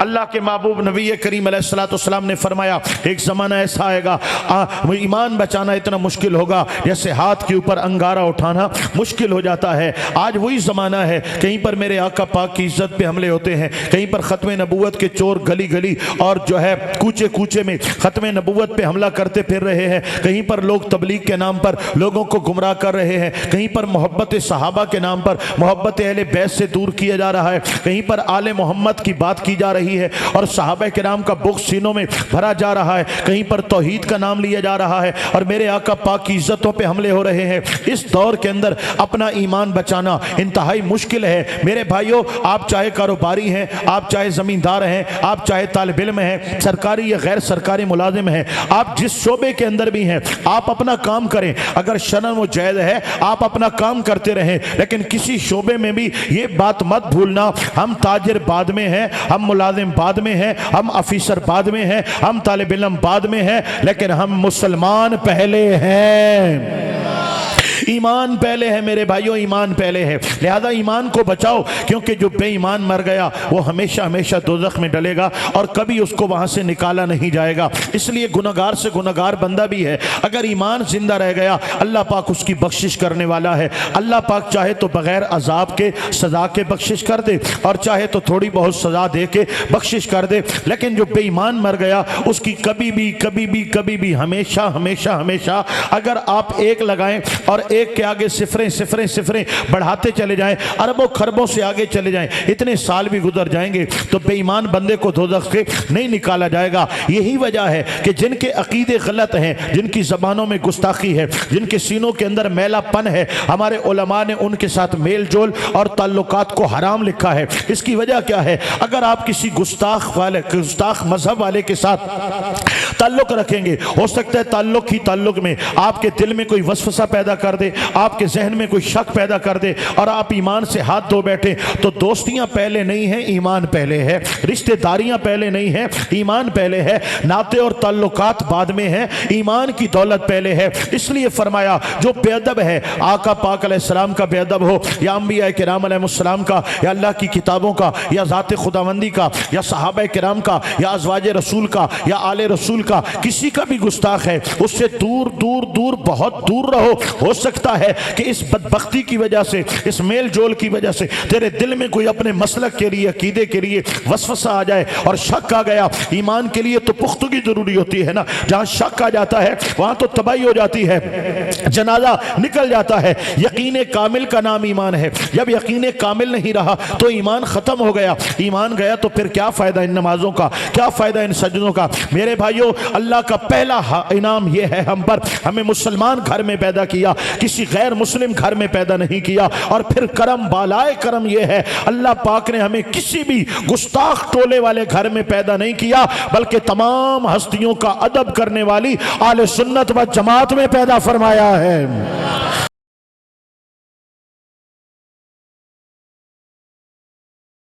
اللہ کے محبوب نبی کریم علیہ السلام نے فرمایا ایک زمانہ ایسا آئے گا ایمان بچانا اتنا مشکل ہوگا جیسے ہاتھ کے اوپر انگارہ اٹھانا مشکل ہو جاتا ہے۔ آج وہی زمانہ ہے، کہیں پر میرے آقا پاک کی عزت پہ حملے ہوتے ہیں، کہیں پر ختم نبوت کے چور گلی گلی اور جو ہے کوچے کوچے میں ختم نبوت پہ حملہ کرتے پھر رہے ہیں، کہیں پر لوگ تبلیغ کے نام پر لوگوں کو گمراہ کر رہے ہیں، کہیں پر محبت صحابہ کے نام پر محبت اہل بیت سے دور کیا جا رہا ہے، کہیں پر آل محمد کی بات کی جا رہی ہے اور صحابہ کرام کا بغض سینوں میں بھرا جا رہا ہے، کہیں پر توحید کا نام لیا جا رہا ہے اور میرے آقا پاک کی عزتوں پہ حملے ہو رہے ہیں۔ اس دور کے اندر اپنا ایمان بچانا انتہائی مشکل ہے۔ میرے بھائیوں، آپ چاہے کاروباری ہیں، آپ چاہے زمیندار ہیں، آپ چاہے طالب علم ہیں، سرکاری یا غیر سرکاری ملازم ہیں، آپ جس شعبے کے اندر بھی ہیں، آپ اپنا کام کریں۔ اگر شرم و جائز ہے آپ اپنا کام کرتے رہیں، لیکن کسی شعبے میں بھی یہ بات مت بھولنا، ہم تاجر بعد میں ہیں، ہم ملازم بعد میں ہیں، ہم افیسر بعد میں ہیں، ہم طالب علم بعد میں ہیں، لیکن ہم مسلمان پہلے ہیں۔ ایمان پہلے ہے میرے بھائیوں، ایمان پہلے ہے، لہذا ایمان کو بچاؤ، کیونکہ جو بے ایمان مر گیا وہ ہمیشہ ہمیشہ دوزخ میں ڈلے گا اور کبھی اس کو وہاں سے نکالا نہیں جائے گا۔ اس لیے گنہگار سے گنہگار بندہ بھی ہے، اگر ایمان زندہ رہ گیا اللہ پاک اس کی بخشش کرنے والا ہے۔ اللہ پاک چاہے تو بغیر عذاب کے سزا کے بخشش کر دے اور چاہے تو تھوڑی بہت سزا دے کے بخشش کر دے، لیکن جو بے ایمان مر گیا اس کی کبھی بھی ہمیشہ اگر آپ ایک لگائیں اور ایک کے آگے صفریں بڑھاتے چلے جائیں، اربوں خربوں سے آگے چلے جائیں، اتنے سال بھی گزر جائیں گے تو بے ایمان بندے کو دوزخ سے نہیں نکالا جائے گا۔ یہی وجہ ہے کہ جن کے عقیدے غلط ہیں، جن کی زبانوں میں گستاخی ہے، جن کے سینوں کے اندر میلا پن ہے، ہمارے علماء نے ان کے ساتھ میل جول اور تعلقات کو حرام لکھا ہے۔ اس کی وجہ کیا ہے؟ اگر آپ کسی گستاخ مذہب والے کے ساتھ تعلق رکھیں گے، ہو سکتا ہے تعلق میں آپ کے دل میں کوئی وسوسہ پیدا کر دے، آپ کے ذہن میں کوئی شک پیدا کر دے اور آپ ایمان سے ہاتھ دھو بیٹھے، تو دوستیاں پہلے نہیں ہیں، ایمان پہلے ہے، رشتہ داریاں پہلے نہیں ہیں، ایمان پہلے ہے، ناطے اور تعلقات بعد میں ہیں، ایمان کی دولت پہلے ہے۔ اس لیے فرمایا جو بے ادب ہے، آقا پاک علیہ السلام کا بے ادب ہو یا انبیاء کرام علیہ السلام کا یا اللہ کی کتابوں کا یا ذات خداوندی کا یا صحابہ کرام کا یا ازواج رسول کا یا آل رسول کا، کسی کا بھی گستاخ ہے اس سے دور بہت دور رہو۔ ہو سکتا ہے کہ اس بدبختی کی وجہ سے، اس میل جول کی وجہ سے تیرے دل میں کوئی اپنے مسلک کے لیے، عقیدے کے لیے وسوسہ آ جائے اور شک آ گیا۔ ایمان کے لیے تو پختگی ضروری ہوتی ہے نا، جہاں شک آ جاتا ہے وہاں تو تباہی ہو جاتی ہے، جنازہ نکل جاتا ہے۔ یقین کامل کا نام ایمان ہے، جب یقین کامل نہیں رہا تو ایمان ختم ہو گیا۔ ایمان گیا تو پھر کیا فائدہ ان نمازوں کا، کیا فائدہ ان سجدوں کا؟ میرے بھائیوں، اللہ کا پہلا انعام یہ ہے ہم پر، ہمیں مسلمان گھر میں پیدا کیا، کسی غیر مسلم گھر میں پیدا نہیں کیا۔ اور پھر کرم، بالائے کرم یہ ہے اللہ پاک نے ہمیں کسی بھی گستاخ ٹولے والے گھر میں پیدا نہیں کیا، بلکہ تمام ہستیوں کا ادب کرنے والی اہل سنت و جماعت میں پیدا فرمایا ہے۔